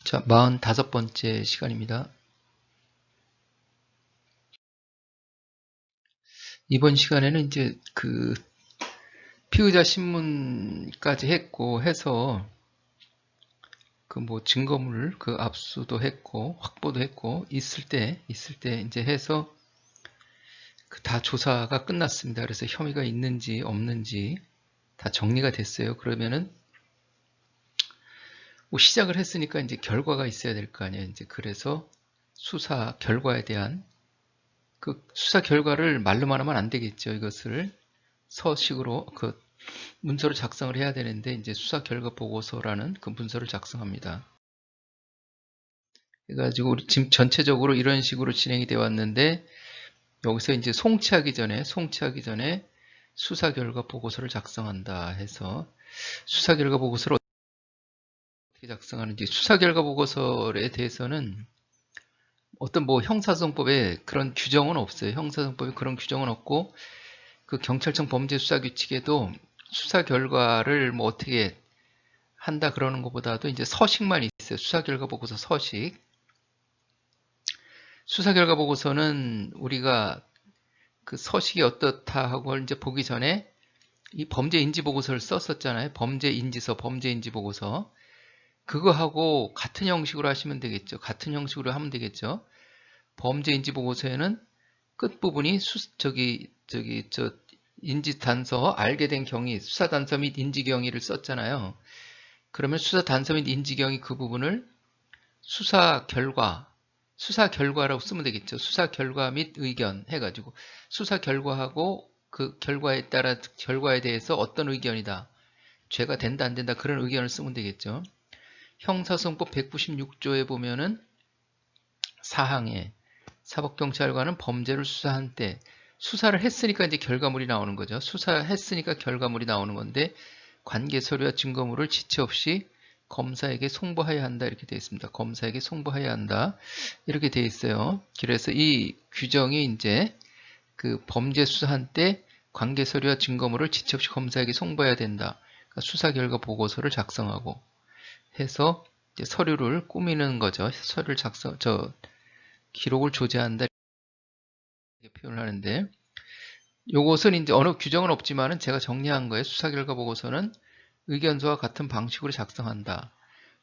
자, 45번째 시간입니다. 이번 시간에는 이제 피의자 신문까지 했고 해서 증거물 압수도 했고 확보도 했고 있을 때 이제 해서 다 조사가 끝났습니다. 그래서 혐의가 있는지 없는지 다 정리가 됐어요. 그러면은 시작을 했으니까 이제 결과가 있어야 될 거 아니에요. 이제 그래서 수사 결과에 대한 수사 결과를 말로만 하면 안 되겠죠. 이것을 서식으로 문서로 작성을 해야 되는데 이제 수사 결과 보고서라는 그 문서를 작성합니다. 그래가지고 우리 지금 전체적으로 이런 식으로 진행이 되어 왔는데 여기서 이제 송치하기 전에 수사 결과 보고서를 작성한다 해서 수사 결과 보고서를 어떻게 작성하는지 수사 결과 보고서에 대해서는 어떤 형사소송법에 그런 규정은 없어요. 형사소송법에 그런 규정은 없고 경찰청 범죄수사규칙에도 수사 결과를 어떻게 한다 그러는 것보다도 이제 서식만 있어요. 수사 결과 보고서 서식. 수사 결과 보고서는 우리가 서식이 어떻다 하고 이제 보기 전에 이 범죄 인지 보고서를 썼었잖아요. 범죄 인지 보고서. 그거하고 같은 형식으로 하시면 되겠죠. 같은 형식으로 하면 되겠죠. 범죄 인지 보고서에는 끝부분이 인지 단서, 알게 된 경위, 수사 단서 및 인지 경위를 썼잖아요. 그러면 수사 단서 및 인지 경위 그 부분을 수사 결과라고 쓰면 되겠죠. 수사 결과 및 의견 해가지고 수사 결과하고 그 결과에 대해서 어떤 의견이다. 죄가 된다 안 된다 그런 의견을 쓰면 되겠죠. 형사소송법 196조에 보면은 사항에 사법경찰관은 범죄를 수사한 때 수사를 했으니까 이제 결과물이 나오는 거죠. 수사했으니까 결과물이 나오는 건데 관계 서류와 증거물을 지체 없이 검사에게 송부해야 한다 이렇게 되어 있습니다. 검사에게 송부해야 한다 이렇게 되어 있어요. 그래서 이 규정이 이제 범죄 수사한 때 관계 서류와 증거물을 지체 없이 검사에게 송부해야 된다. 그러니까 수사 결과 보고서를 작성하고 해서 이제 서류를 꾸미는 거죠. 서류를 기록을 조제한다 이렇게 표현을 하는데 요것은 이제 어느 규정은 없지만은 제가 정리한 거예요. 수사 결과 보고서는 의견서와 같은 방식으로 작성한다.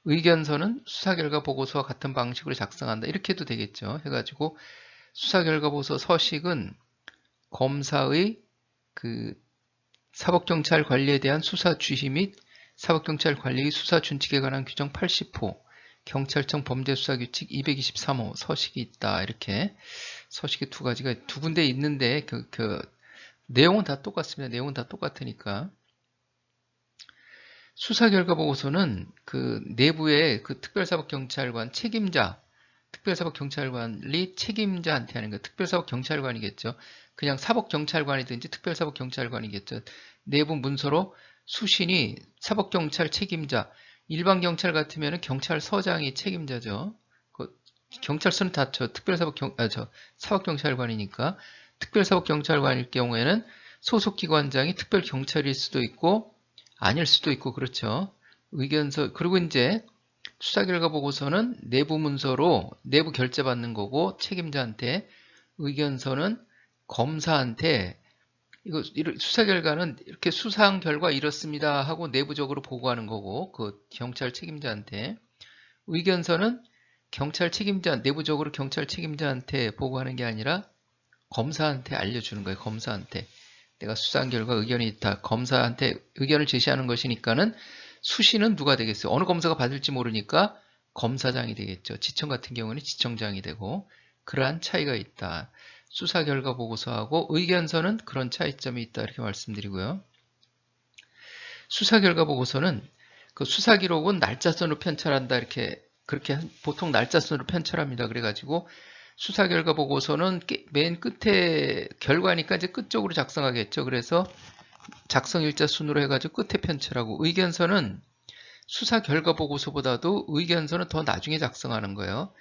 의견서는 수사 결과 보고서와 같은 방식으로 작성한다. 이렇게 해도 되겠죠. 해가지고 수사 결과 보고서 서식은 검사의 사법경찰 관리에 대한 수사 주의 및 사법경찰 관리의 수사 준칙에 관한 규정 80호, 경찰청 범죄수사규칙 223호 서식이 있다. 이렇게 서식이 두 군데 있는데 내용은 다 똑같습니다. 내용은 다 똑같으니까. 수사 결과 보고서는 내부의 특별사법경찰관 특별사법경찰관이 책임자한테 하는 거 특별사법경찰관이겠죠. 그냥 사법경찰관이든지 특별사법경찰관이겠죠. 내부 문서로 수신이 사법경찰 책임자, 일반 경찰 같으면 경찰서장이 책임자죠. 경찰서는 다 사법경찰관이니까 특별사법경찰관일 경우에는 소속기관장이 특별경찰일 수도 있고 아닐 수도 있고 그렇죠. 의견서 그리고 이제 수사 결과 보고서는 내부 문서로 내부 결재받는 거고 책임자한테 의견서는 검사한테 이거 수사 결과는 이렇게 수사한 결과 이렇습니다 하고 내부적으로 보고하는 거고 경찰 책임자한테 의견서는 내부적으로 경찰 책임자한테 보고하는 게 아니라 검사한테 알려주는 거예요. 검사한테 내가 수사한 결과 의견이 있다. 검사한테 의견을 제시하는 것이니까는 수신은 누가 되겠어요? 어느 검사가 받을지 모르니까 검사장이 되겠죠. 지청 같은 경우는 지청장이 되고 그러한 차이가 있다. 수사 결과 보고서하고 의견서는 그런 차이점이 있다. 이렇게 말씀드리고요. 수사 결과 보고서는 수사 기록은 날짜선으로 편찬한다. 그렇게 보통 날짜선으로 편찬합니다. 그래가지고 수사 결과 보고서는 맨 끝에 결과니까 이제 끝쪽으로 작성하겠죠. 그래서 작성 일자 순으로 해가지고 끝에 편철하고 의견서는 수사 결과 보고서보다도 의견서는 더 나중에 작성하는 거예요.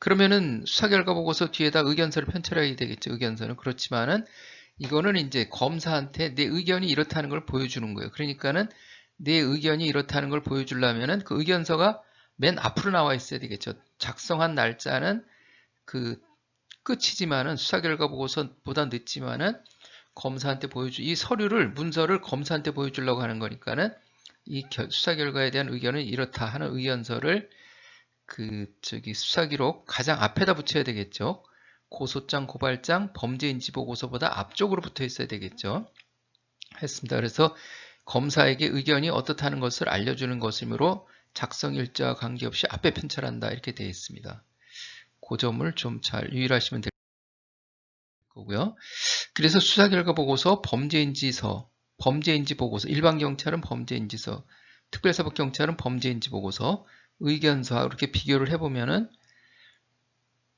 그러면은 수사 결과 보고서 뒤에다 의견서를 편철해야 되겠죠. 의견서는 그렇지만은 이거는 이제 검사한테 내 의견이 이렇다는 걸 보여주는 거예요. 그러니까는 내 의견이 이렇다는 걸 보여주려면은 그 의견서가 맨 앞으로 나와 있어야 되겠죠. 작성한 날짜는 그 끝이지만은 수사 결과 보고서보다 늦지만은 검사한테 이 서류를 문서를 검사한테 보여주려고 하는 거니까는 이 수사 결과에 대한 의견은 이렇다 하는 의견서를 수사 기록 가장 앞에다 붙여야 되겠죠. 고소장, 고발장, 범죄인지 보고서보다 앞쪽으로 붙어 있어야 되겠죠. 했습니다. 그래서 검사에게 의견이 어떻다는 것을 알려주는 것이므로 작성 일자와 관계없이 앞에 편찬한다 이렇게 되어 있습니다. 그 점을 좀 잘 유의하시면 될 거고요. 그래서 수사 결과 보고서, 범죄인지서, 범죄인지 보고서, 일반 경찰은 범죄인지서, 특별사법 경찰은 범죄인지 보고서, 의견서와 이렇게 비교를 해보면은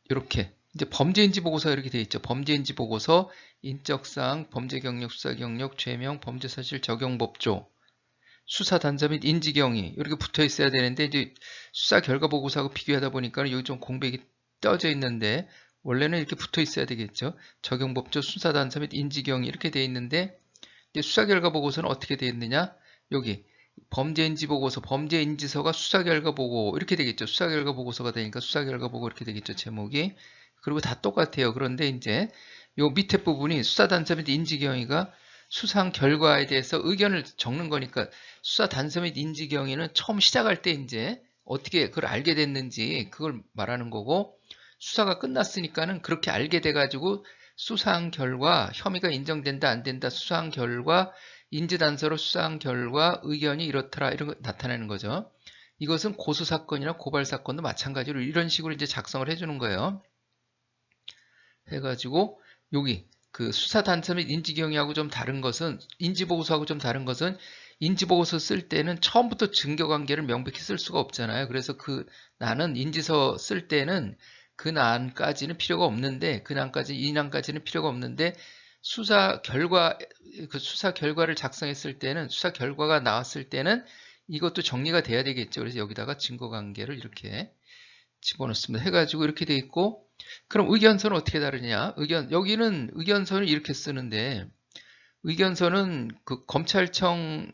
이렇게 이제 범죄인지 보고서 이렇게 되어 있죠. 범죄인지 보고서, 인적사항, 범죄경력, 수사경력, 죄명, 범죄사실 적용법조, 수사단서 및 인지경위 이렇게 붙어 있어야 되는데 이제 수사 결과 보고서하고 비교하다 보니까 여기 좀 공백이 떠져 있는데 원래는 이렇게 붙어 있어야 되겠죠. 적용법조, 수사단서 및 인지경위 이렇게 되어 있는데 이제 수사 결과 보고서는 어떻게 되어 있느냐? 여기 범죄인지 보고서, 범죄인지서가 수사 결과 보고 이렇게 되겠죠. 수사 결과 보고서가 되니까 수사 결과 보고 이렇게 되겠죠. 제목이. 그리고 다 똑같아요. 그런데 이제 요 밑에 부분이 수사단서 및 인지경위가 수상 결과에 대해서 의견을 적는 거니까 수사 단서 및 인지 경위는 처음 시작할 때 이제 어떻게 그걸 알게 됐는지 그걸 말하는 거고 수사가 끝났으니까는 그렇게 알게 돼가지고 수사한 결과 혐의가 인정된다 안 된다 수사한 결과 인지 단서로 수사한 결과 의견이 이렇더라 이런 거 나타내는 거죠. 이것은 고소 사건이나 고발 사건도 마찬가지로 이런 식으로 이제 작성을 해주는 거예요. 해가지고 여기 그 수사 단서 및 인지 경위하고 좀 다른 것은 인지 보고서하고 좀 다른 것은 인지 보고서 쓸 때는 처음부터 증거 관계를 명백히 쓸 수가 없잖아요. 그래서 나는 인지서 쓸 때는 그 난까지는 필요가 없는데 그 난까지 이 난까지는 필요가 없는데 수사 결과를 작성했을 때는 수사 결과가 나왔을 때는 이것도 정리가 돼야 되겠죠. 그래서 여기다가 증거 관계를 이렇게 집어넣습니다. 해가지고 이렇게 돼 있고 그럼 의견서는 어떻게 다르냐? 여기는 의견서는 이렇게 쓰는데 의견서는 그 검찰청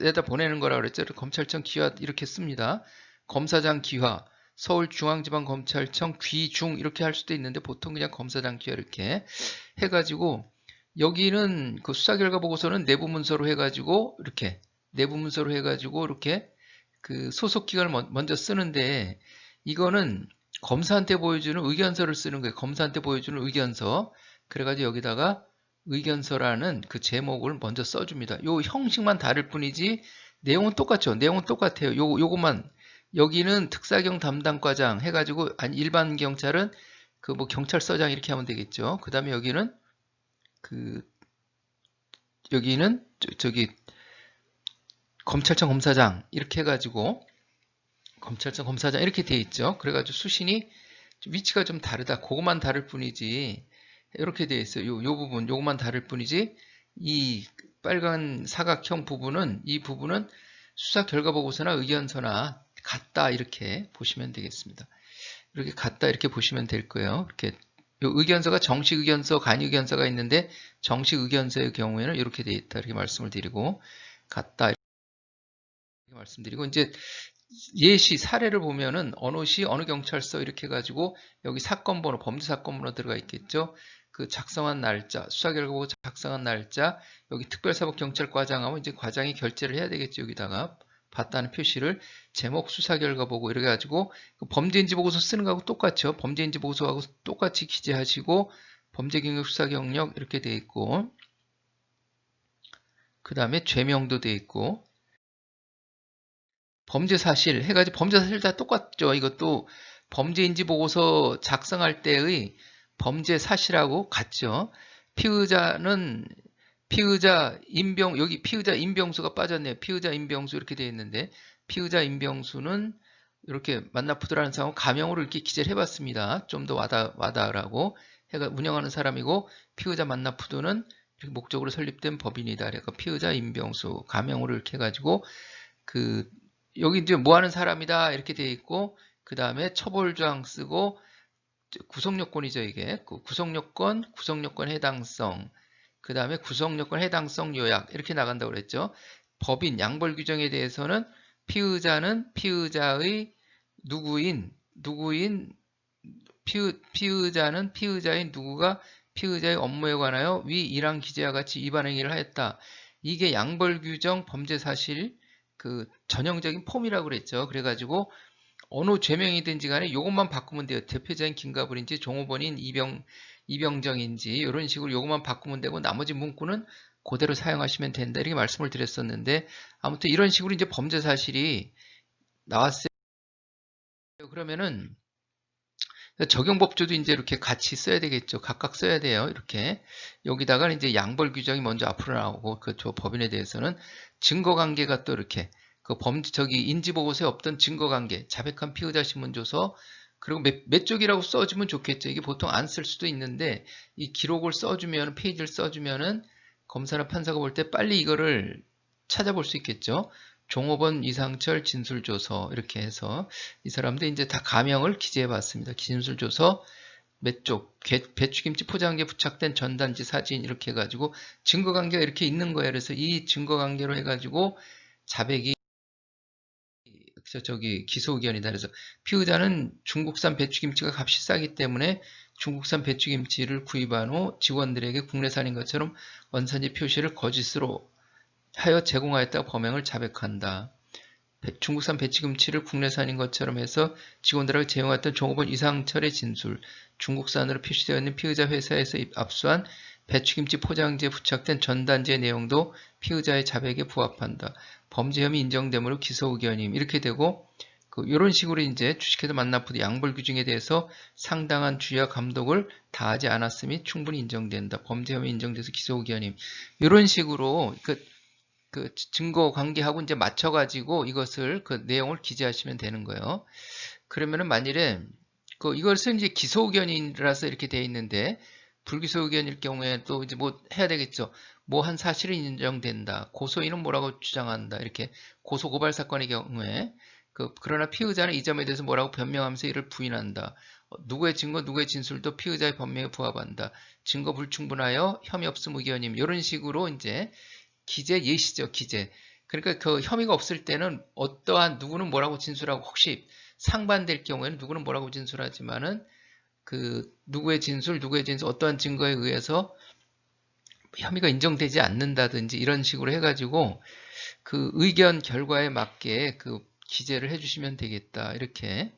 에다 보내는 거라 그랬죠. 검찰청 기화 이렇게 씁니다. 검사장 기화, 서울중앙지방검찰청 귀중 이렇게 할 수도 있는데 보통 그냥 검사장 기화 이렇게 해가지고 여기는 그 수사 결과 보고서는 내부 문서로 해가지고 이렇게 그 소속 기관을 먼저 쓰는데 이거는 검사한테 보여주는 의견서를 쓰는 거예요. 검사한테 보여주는 의견서. 그래가지고 여기다가 의견서라는 그 제목을 먼저 써줍니다. 요 형식만 다를 뿐이지 내용은 똑같죠. 내용은 똑같아요. 요것만 여기는 특사경 담당과장 해가지고 아니 일반 경찰은 그 뭐 경찰서장 이렇게 하면 되겠죠. 그 다음에 여기는 저기 검찰청 검사장 이렇게 해가지고 검찰청 검사장 이렇게 돼 있죠. 그래가지고 수신이 위치가 좀 다르다. 그것만 다를 뿐이지 이렇게 돼 있어요. 요 부분 요것만 다를 뿐이지 이 빨간 사각형 부분은 이 부분은 수사 결과 보고서나 의견서나 같다 이렇게 보시면 되겠습니다. 이렇게 같다 이렇게 보시면 될 거예요. 이렇게 요 의견서가 정식 의견서, 간이 의견서가 있는데 정식 의견서의 경우에는 이렇게 돼 있다 이렇게 말씀을 드리고 같다 이렇게 말씀드리고 이제 예시 사례를 보면은 어느 시 어느 경찰서 이렇게 해가지고 여기 사건 번호 범죄 사건 번호 들어가 있겠죠. 그 작성한 날짜 수사 결과 보고 작성한 날짜 여기 특별사법경찰과장 하면 이제 과장이 결재를 해야 되겠죠. 여기다가 봤다는 표시를 제목 수사 결과 보고 이렇게 가지고 그 범죄인지 보고서 쓰는 거하고 똑같죠. 범죄인지 보고서하고 똑같이 기재하시고 범죄경력 수사 경력 이렇게 돼 있고 그 다음에 죄명도 돼 있고 범죄 사실 해가지고 범죄 사실 다 똑같죠. 이것도 범죄인지 보고서 작성할 때의 범죄 사실하고 같죠. 여기 피의자 임병수가 빠졌네요. 피의자 임병수 이렇게 되어 있는데 피의자 임병수는 이렇게 만나푸드라는 사람은 가명으로 이렇게 기재를 해봤습니다. 좀 더 와닿으라고 해가 운영하는 사람이고 피의자 만나푸드는 이렇게 목적으로 설립된 법인이다. 그러니까 피의자 임병수 가명으로 이렇게 해가지고 여기 이제 뭐 하는 사람이다 이렇게 되어 있고 그 다음에 처벌조항 쓰고 구성요건이죠 이게 구성요건 해당성 그 다음에 구성요건 해당성 요약 이렇게 나간다고 그랬죠. 법인 양벌 규정에 대해서는 피의자는 피의자의 누구인 피의자는 피의자인 누구가 피의자의 업무에 관하여 위 1항 기재와 같이 위반 행위를 하였다. 이게 양벌규정 범죄사실 그 전형적인 폼이라고 그랬죠. 그래가지고 어느 죄명이든지 간에 이것만 바꾸면 돼요. 대표자인 김가불인지 종업원인 이병정인지 이런 식으로 이것만 바꾸면 되고 나머지 문구는 그대로 사용하시면 된다. 이렇게 말씀을 드렸었는데 아무튼 이런 식으로 이제 범죄 사실이 나왔어요. 그러면은 적용법조도 이제 이렇게 같이 써야 되겠죠. 각각 써야 돼요. 이렇게 여기다가 이제 양벌 규정이 먼저 앞으로 나오고 그 법인에 대해서는 증거관계가 또 이렇게 그 인지보고서에 없던 증거관계, 자백한 피의자 신문조서 그리고 몇 쪽이라고 써주면 좋겠죠. 이게 보통 안 쓸 수도 있는데 이 기록을 써주면 페이지를 써주면은 검사나 판사가 볼 때 빨리 이거를 찾아볼 수 있겠죠. 종업원 이상철 진술조서 이렇게 해서 이 사람들 이제 다 가명을 기재해 봤습니다. 진술조서 몇 쪽, 배추김치 포장기에 부착된 전단지 사진 이렇게 해가지고 증거관계가 이렇게 있는 거예요. 그래서 이 증거관계로 해가지고 자백이 기소 의견이다. 그래서 피의자는 중국산 배추김치가 값이 싸기 때문에 중국산 배추김치를 구입한 후 직원들에게 국내산인 것처럼 원산지 표시를 거짓으로 하여 제공하였다고 범행을 자백한다. 중국산 배추김치를 국내산인 것처럼 해서 직원들에게 제공했던 종업원 이상철의 진술, 중국산으로 표시되어 있는 피의자 회사에서 압수한 배추김치 포장지에 부착된 전단지의 내용도 피의자의 자백에 부합한다. 범죄 혐의 인정되므로 기소 의견임 이렇게 되고 이런 식으로 이제 주식회사 만납부도 양벌 규정에 대해서 상당한 주의와 감독을 다하지 않았음이 충분히 인정된다. 범죄 혐의 인정돼서 기소 의견임 이런 식으로 그 증거 관계하고 이제 맞춰가지고 이것을 그 내용을 기재하시면 되는 거예요. 그러면은 만일에 이것은 이제 기소 의견이라서 이렇게 돼 있는데 불기소 의견일 경우에 또 이제 뭐 해야 되겠죠. 뭐 한 사실이 인정된다. 고소인은 뭐라고 주장한다. 이렇게 고소 고발 사건의 경우에 그러나 피의자는 이 점에 대해서 뭐라고 변명하면서 이를 부인한다. 누구의 증거, 누구의 진술도 피의자의 변명에 부합한다. 증거 불충분하여 혐의 없음 의견임. 이런 식으로 이제 기재 예시죠, 기재. 그러니까 그 혐의가 없을 때는 어떠한 누구는 뭐라고 진술하고 혹시 상반될 경우에는 누구는 뭐라고 진술하지만은 누구의 진술 어떠한 증거에 의해서 혐의가 인정되지 않는다든지 이런 식으로 해가지고 그 의견 결과에 맞게 그 기재를 해주시면 되겠다. 이렇게.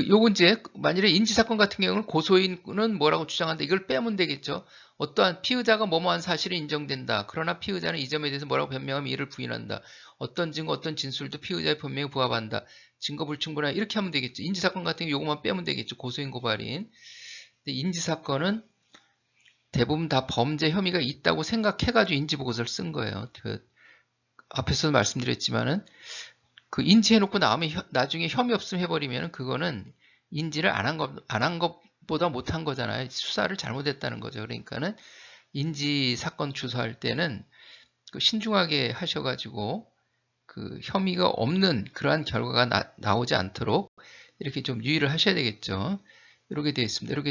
요건 이제 만일에 인지사건 같은 경우는 고소인은 뭐라고 주장한다. 이걸 빼면 되겠죠. 어떠한 피의자가 뭐뭐한 사실이 인정된다. 그러나 피의자는 이 점에 대해서 뭐라고 변명하면 이를 부인한다. 어떤 증거, 어떤 진술도 피의자의 변명에 부합한다. 증거 불충분하다. 이렇게 하면 되겠죠. 인지사건 같은 경우 요것만 빼면 되겠죠. 고소인, 고발인. 근데 인지사건은 대부분 다 범죄 혐의가 있다고 생각해가지고 인지보고서를 쓴 거예요. 앞에서도 말씀드렸지만은 인지해놓고 나중에 혐의 없음 해버리면 그거는 인지를 안 한 것보다 못한 거잖아요. 수사를 잘못했다는 거죠. 그러니까는 인지 사건 주소할 때는 신중하게 하셔가지고 혐의가 없는 그러한 결과가 나오지 않도록 이렇게 좀 유의를 하셔야 되겠죠. 이렇게 되어 있습니다. 이렇게